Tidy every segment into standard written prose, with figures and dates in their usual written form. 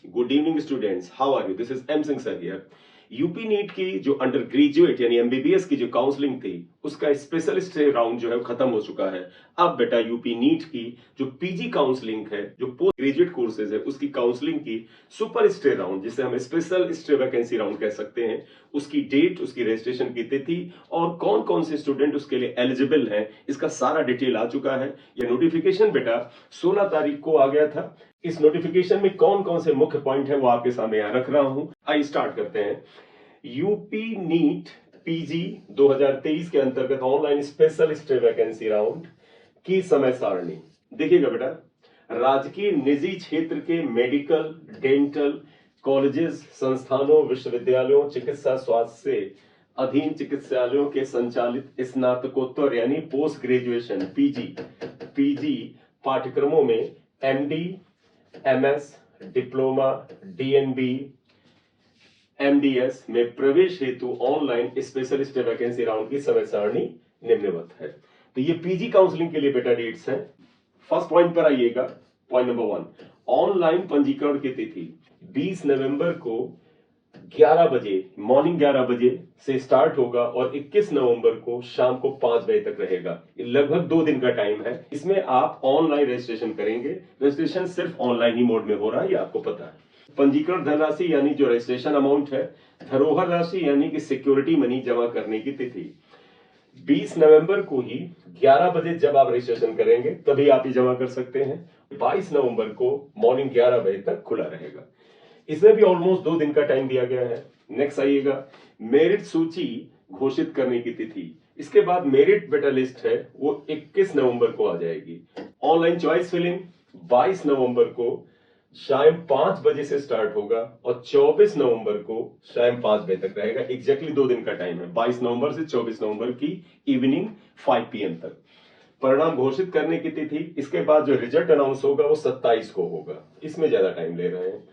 Good evening students, how are you? This is M Singh sir here. UP NEET की जो under graduate यानी MBBS की जो counselling थी, उसका स्पेशलिस्ट राउंड जो है वो खत्म हो चुका है। अब बेटा यूपी नीट की जो पीजी काउंसलिंग है, जो पोस्ट ग्रेजुएट कोर्सेज है, उसकी काउंसलिंग की सुपर स्टे राउंड, जिसे हम स्पेशल स्टे वैकेंसी राउंड कह सकते हैं, उसकी डेट, उसकी रजिस्ट्रेशन की तिथि और कौन कौन से स्टूडेंट उसके लिए एलिजिबल हैं, इसका सारा डिटेल आ चुका है। यह नोटिफिकेशन बेटा 16 तारीख को आ गया था। इस नोटिफिकेशन में कौन कौन से मुख्य पॉइंट है वो आपके सामने यहां रख रहा हूं। आइए स्टार्ट करते हैं। यूपी नीट पीजी 2023 के अंतर्गत online special stay vacancy round की समय सारणी देखिएगा बेटा। राजकीय निजी क्षेत्र के मेडिकल, डेंटल कॉलेजेस, संस्थानों, विश्वविद्यालयों, चिकित्सा स्वास्थ्य से अधीन चिकित्सालयों के संचालित स्नातकोत्तर यानी पोस्ट ग्रेजुएशन पीजी पाठ्यक्रमों में MD, MS, diploma, DNB, MDS में प्रवेश हेतु ऑनलाइन स्पेशलिस्ट वैकेंसी राउंड की समय सारणी निम्नवत है। तो ये पीजी काउंसलिंग के लिए बेटा डेट्स हैं। फर्स्ट पॉइंट पर आइएगा। पॉइंट नंबर 1, ऑनलाइन पंजीकरण की तिथि 20 नवंबर को 11 बजे, मॉर्निंग 11 बजे से स्टार्ट होगा और 21 नवंबर को शाम को 5 बजे तक रहेगा। लगभग 2 दिन का टाइम है। इसमें आप ऑनलाइन रजिस्ट्रेशन करेंगे। रजिस्ट्रेशन सिर्फ ऑनलाइन ही मोड में हो रहा है, ये आपको पता है। पंजीकरण धनराशि यानी जो रजिस्ट्रेशन अमाउंट है, धरोहर राशि यानी कि सिक्योरिटी मनी जमा करने की तिथि 20 नवंबर को ही 11 बजे जब आप रजिस्ट्रेशन करेंगे तभी आप ये जमा कर सकते हैं। 22 नवंबर को मॉर्निंग 11 बजे तक खुला रहेगा। इसमें भी ऑलमोस्ट 2 दिन का टाइम दिया गया है। नेक्स्ट आइएगा, मेरिट सूची घोषित करने की तिथि। इसके बाद मेरिट बेटा लिस्ट है वो 21 नवंबर को आ जाएगी। ऑनलाइन चॉइस फिलिंग 22 नवंबर को शाम 5 बजे से स्टार्ट होगा और 24 नवंबर को शाम 5 बजे तक रहेगा। एग्जैक्टली 2 दिन का टाइम है, 22 नवंबर से 24 नवंबर की इवनिंग 5 PM तक। परिणाम घोषित करने की तिथि, इसके बाद जो रिजल्ट अनाउंस होगा वो 27 को होगा। इसमें ज्यादा टाइम ले रहे हैं।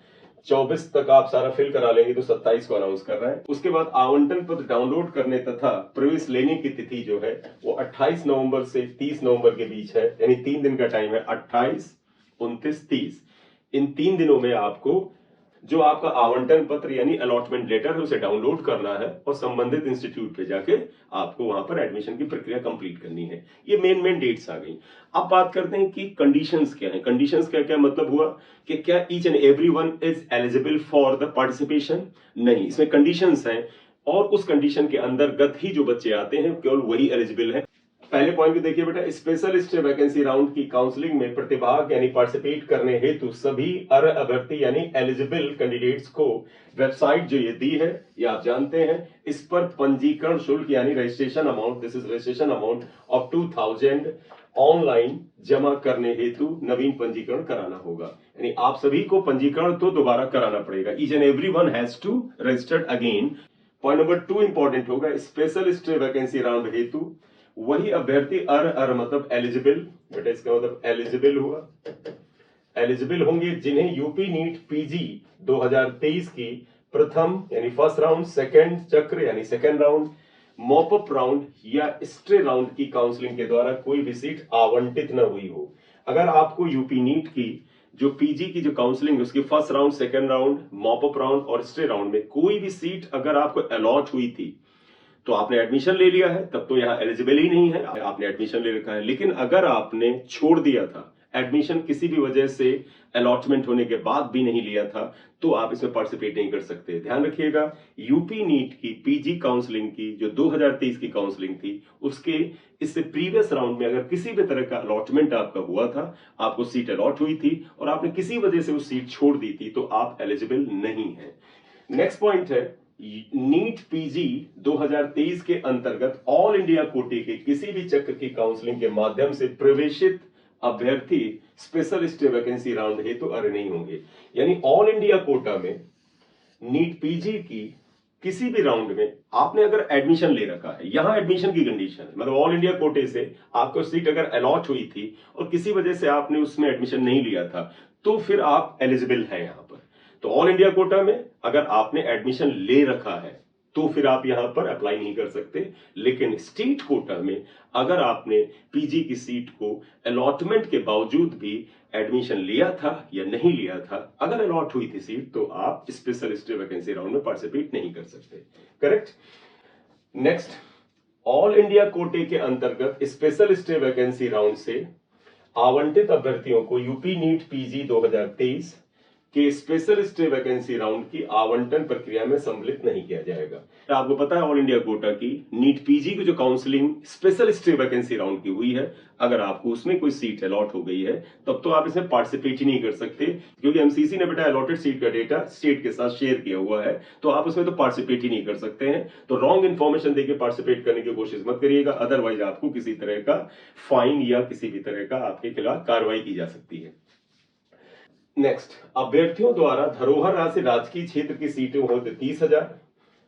24 तक आप सारा फिल करा लेंगे तो 27 को अनाउंस कर रहे हैं। उसके बाद आवंटन पत्र डाउनलोड करने तथा प्रवेश लेने की तिथि जो है वो 28 नवंबर से 30 नवंबर के बीच है, यानी 3 दिन का टाइम है। 28, 29, 30 इन 3 दिनों में आपको जो आपका आवंटन पत्र यानी अलॉटमेंट लेटर है उसे डाउनलोड करना है और संबंधित इंस्टीट्यूट पे जाके आपको वहां पर एडमिशन की प्रक्रिया कंप्लीट करनी है। ये मेन डेट्स आ गई। अब बात करते हैं कि कंडीशंस क्या है। कंडीशंस का क्या मतलब हुआ कि क्या each and everyone is eligible for the participation? नहीं, इसमें कंडीशंस हैं और उस कंडीशन के अंतर्गत ही जो बच्चे आते हैं केवल वही एलिजिबल है। पहले पॉइंट को देखिए बेटा, स्पेशलिस्ट वैकेंसी राउंड की काउंसलिंग में प्रतिभाग यानी पार्टिसिपेट करने हेतु सभी अर्ह अभ्यर्थी यानी एलिजिबल कैंडिडेट्स को वेबसाइट जो ये दी है, ये आप जानते हैं, इस पर पंजीकरण शुल्क यानी registration amount, this is registration amount of 2000 online जमा करने हेतु नवीन पंजीकरण कराना होगा। यानी आप सभी को पंजीकरण तो दोबारा कराना पड़ेगा। Each and everyone has to registered again. Point number 2 important होगा, स्पेशलिस्ट वैकेंसी राउंड हेतु वही अभ्यर्थी मतलब एलिजिबल, बेटा इसका मतलब एलिजिबल हुआ, एलिजिबल होंगे जिन्हें यूपी नीट पीजी 2023 की प्रथम यानी फर्स्ट राउंड, सेकंड चक्र यानी सेकंड राउंड, मॉपअप राउंड या स्ट्रे राउंड की काउंसलिंग के द्वारा कोई भी सीट आवंटित न हुई हो। अगर आपको यूपी नीट की जो पीजी की जो काउंसलिंग है उसकी first round, second round, mop up round और स्ट्रे राउंड में कोई भी सीट अगर आपको अलॉट हुई थी तो आपने एडमिशन ले लिया है, तब तो यहाँ एलिजिबल ही नहीं है, आपने एडमिशन ले रखा है। लेकिन अगर आपने छोड़ दिया था एडमिशन, किसी भी वजह से अलॉटमेंट होने के बाद भी नहीं लिया था, तो आप इसमें पार्टिसिपेट नहीं कर सकते। ध्यान रखिएगा, यूपी नीट की पीजी काउंसलिंग की जो 2023 की काउंसलिंग थी, उसके इससे प्रीवियस राउंड में अगर किसी भी तरह का अलॉटमेंट आपका हुआ था, आपको सीट अलॉट हुई थी और आपने किसी वजह से उस सीट छोड़ दी थी, तो आप एलिजिबल नहीं है। नेक्स्ट पॉइंट है, नीट पीजी 2023 के अंतर्गत ऑल इंडिया कोटे के किसी भी चक्र की काउंसलिंग के माध्यम से प्रवेशित अभ्यर्थी स्पेशलिस्ट वैकेंसी राउंड हेतु अर्ह नहीं होंगे। यानी ऑल इंडिया कोटा में नीट पीजी की किसी भी राउंड में आपने अगर एडमिशन ले रखा है, यहां एडमिशन की कंडीशन है, मतलब ऑल इंडिया कोटे से आपको सीट अगर अलॉट हुई थी और किसी वजह से आपने उसमें एडमिशन नहीं लिया था, तो फिर आप एलिजिबल हैं यहां पर। तो ऑल इंडिया कोटा में अगर आपने एडमिशन ले रखा है तो फिर आप यहां पर अप्लाई नहीं कर सकते। लेकिन स्टेट कोटा में अगर आपने पीजी की सीट को अलॉटमेंट के बावजूद भी एडमिशन लिया था या नहीं लिया था, अगर अलॉट हुई थी सीट, तो आप स्पेशल स्टे वैकेंसी राउंड में पार्टिसिपेट नहीं कर सकते। करेक्ट। नेक्स्ट, ऑल इंडिया कोटे के अंतर्गत स्पेशल स्टे वैकेंसी राउंड से आवंटित अभ्यर्थियों को यूपी नीट पीजी 2023 के स्पेशल स्टे वैकेंसी राउंड की आवंटन प्रक्रिया में सम्मिलित नहीं किया जाएगा। आपको पता है ऑल इंडिया कोटा की नीट पीजी की जो counselling special stay vacancy round की हुई है, अगर आपको उसमें कोई सीट अलॉट हो गई है तब तो आप इसमें पार्टिसिपेट ही नहीं कर सकते, क्योंकि एमसीसी ने बेटा अलॉटेड सीट का डेटा स्टेट के साथ शेयर किया हुआ है, तो आप उसमें तो पार्टिसिपेट ही नहीं कर सकते हैं। तो रॉन्ग इन्फॉर्मेशन देके पार्टिसिपेट करने की कोशिश मत करिएगा, अदरवाइज आपको किसी तरह का फाइन या किसी भी तरह का आपके खिलाफ कार्रवाई की जा सकती है। नेक्स्ट, अभ्यर्थियों द्वारा धरोहर राशि राजकीय क्षेत्र की सीटें होते 30,000,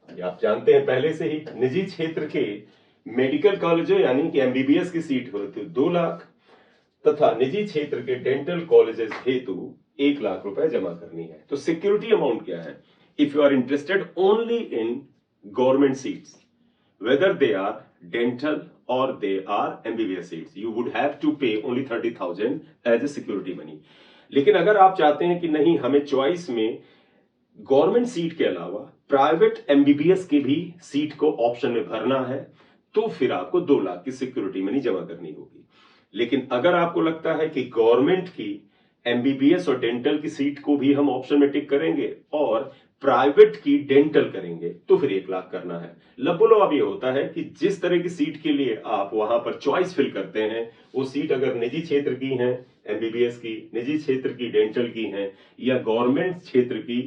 आप जानते हैं पहले से ही। निजी क्षेत्र के मेडिकल कॉलेजों यानी कि एमबीबीएस की सीट होती 2 लाख तथा निजी क्षेत्र के डेंटल कॉलेजेस हेतु 1 लाख रुपए जमा करनी है। तो सिक्योरिटी अमाउंट क्या है? If you are interested only in government seats, whether they are dental or they are MBBS seats, you would have to pay only 30,000 as a security money. लेकिन अगर आप चाहते हैं कि नहीं, हमें चॉइस में गवर्नमेंट सीट के अलावा प्राइवेट एमबीबीएस की भी सीट को ऑप्शन में भरना है, तो फिर आपको 2 लाख की सिक्योरिटी मनी जमा करनी होगी। लेकिन अगर आपको लगता है कि गवर्नमेंट की एमबीबीएस और डेंटल की सीट को भी हम ऑप्शन में टिक करेंगे और प्राइवेट की डेंटल करेंगे, तो फिर 1 लाख करना है। लबोलो अब ये होता है कि जिस तरह की सीट के लिए आप वहां पर चॉइस फिल करते हैं, वो सीट अगर निजी क्षेत्र की है एमबीबीएस की, निजी क्षेत्र की डेंटल की है, या गवर्नमेंट क्षेत्र की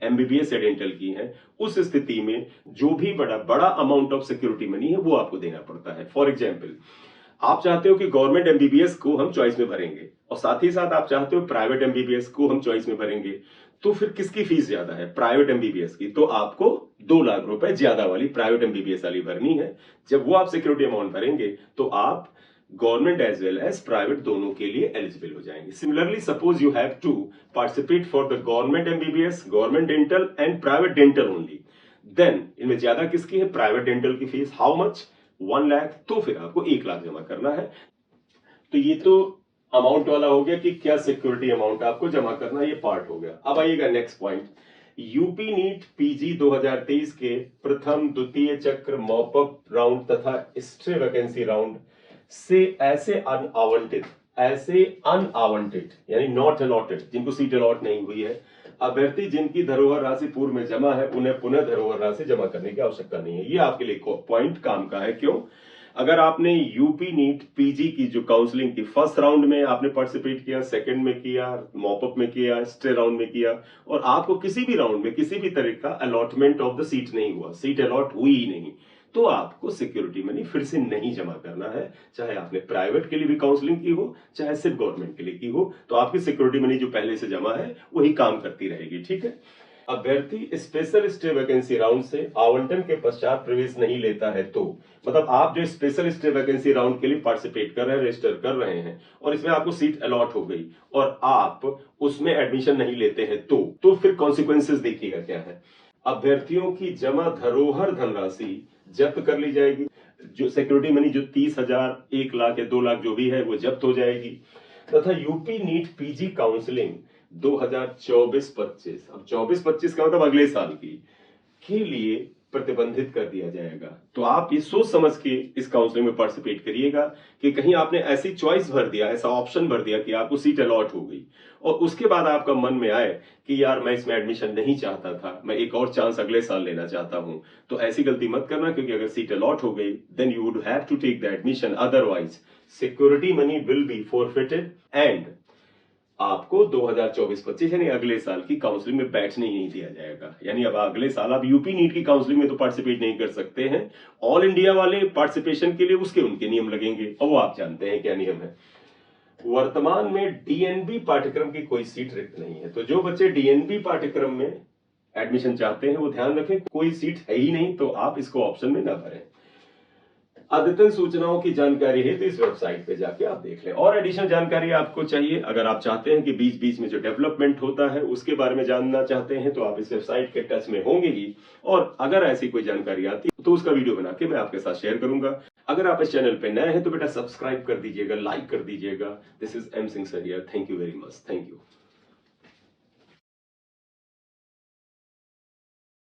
एमबीबीएस या डेंटल की है, उस स्थिति में जो भी बड़ा अमाउंट ऑफ सिक्योरिटी मनी है वो आपको देना पड़ता है। फॉर एग्जाम्पल, आप चाहते हो कि गवर्नमेंट एमबीबीएस को हम चॉइस में भरेंगे और साथ ही साथ आप चाहते हो प्राइवेट एमबीबीएस को हम चॉइस में भरेंगे, तो फिर किसकी फीस ज्यादा है? प्राइवेट एमबीबीएस की। तो आपको 2 लाख रुपए ज्यादा वाली प्राइवेट एमबीबीएस वाली भरनी है। जब वो आप सिक्योरिटी अमाउंट भरेंगे तो आप government as well as private दोनों के लिए एलिजिबल हो जाएंगे। Similarly, suppose you have to participate for the government MBBS, government dental and private dental only, then इनमें ज्यादा किसकी है? प्राइवेट डेंटल की फीस। How much? 1 लाख। तो फिर आपको 1 लाख जमा करना है। तो ये तो अमाउंट वाला हो गया कि क्या सिक्योरिटी अमाउंट आपको जमा करना है, ये पार्ट हो गया। अब आइएगा next point, UP NEET PG 2023 के प्रथम द्वितीय चक्र मॉपअप राउंड तथा स्टे वैकेंसी राउंड से ऐसे अनआवंटित यानी नॉट अलॉटेड, जिनको सीट अलॉट नहीं हुई है, अभ्यर्थी जिनकी धरोहर राशि पूर्व में जमा है, उन्हें पुनः धरोहर राशि जमा करने की आवश्यकता नहीं है। ये आपके लिए पॉइंट काम का है। क्यों? अगर आपने यूपी नीट पीजी की जो काउंसलिंग की फर्स्ट राउंड में आपने पार्टिसिपेट किया, सेकंड में किया, मॉपअप में किया, स्टे राउंड में किया, और आपको किसी भी राउंड में किसी भी तरह का अलॉटमेंट ऑफ द सीट नहीं हुआ, सीट अलॉट हुई ही नहीं, तो आपको सिक्योरिटी मनी फिर से नहीं जमा करना है। चाहे आपने प्राइवेट के लिए भी काउंसलिंग की हो, चाहे सिर्फ गवर्नमेंट के लिए की हो, तो आपकी सिक्योरिटी मनी जो पहले से जमा है वही काम करती रहेगी। ठीक है। अभ्यर्थी स्पेशल स्टे वैकेंसी राउंड से आवंटन के पश्चात प्रवेश नहीं लेता है, तो मतलब आप जो स्पेशल स्टे वैकेंसी राउंड के लिए पार्टिसिपेट कर रहे हैं, रजिस्टर कर रहे हैं, और इसमें आपको सीट अलॉट हो गई और आप उसमें एडमिशन नहीं लेते हैं, तो फिर कॉन्सिक्वेंसेस देखिएगा क्या है। अभ्यर्थियों की जमा धरोहर धनराशि जब्त कर ली जाएगी। जो सिक्योरिटी मनी जो 30,000, 1 लाख या 2 लाख जो भी है वो जब्त हो जाएगी, तथा यूपी नीट पीजी काउंसलिंग 2024-25, अब 24-25 का मतलब अगले साल की के लिए प्रतिबंधित कर दिया जाएगा। तो आप ये सोच समझ के इस काउंसलिंग में पार्टिसिपेट करिएगा कि कहीं आपने ऐसी चॉइस भर दिया, ऐसा ऑप्शन भर दिया कि आपको सीट अलॉट हो गई और उसके बाद आपका मन में आए कि यार मैं इसमें एडमिशन नहीं चाहता था, मैं एक और चांस अगले साल लेना चाहता हूं, तो ऐसी गलती मत करना, क्योंकि अगर सीट अलॉट हो गई then you would have to take the admission, otherwise security money will be forfeited and आपको 2024-25 यानी अगले साल की काउंसलिंग में बैठने ही नहीं दिया जाएगा। यानी अब अगले साल आप यूपी नीट की काउंसलिंग में तो पार्टिसिपेट नहीं कर सकते हैं। ऑल इंडिया वाले पार्टिसिपेशन के लिए उसके उनके नियम लगेंगे और वो आप जानते हैं क्या नियम है। वर्तमान में डीएनबी पाठ्यक्रम की कोई सीट रिक्त नहीं है, तो जो बच्चे डीएनबी पाठ्यक्रम में एडमिशन चाहते हैं वो ध्यान रखें, कोई सीट है ही नहीं, तो आप इसको ऑप्शन में ना भरें। अद्यतन सूचनाओं की जानकारी है तो इस वेबसाइट पे जाके आप देख लें। और एडिशनल जानकारी आपको चाहिए, अगर आप चाहते हैं कि बीच बीच में जो डेवलपमेंट होता है उसके बारे में जानना चाहते हैं, तो आप इस वेबसाइट के टच में होंगे ही। और अगर ऐसी कोई जानकारी आती है तो उसका वीडियो बना के मैं आपके साथ शेयर करूंगा। अगर आप इस चैनल पे नए हैं तो बेटा सब्सक्राइब कर दीजिएगा, लाइक कर दीजिएगा। This is M Singh sir here. Thank you very much. Thank you.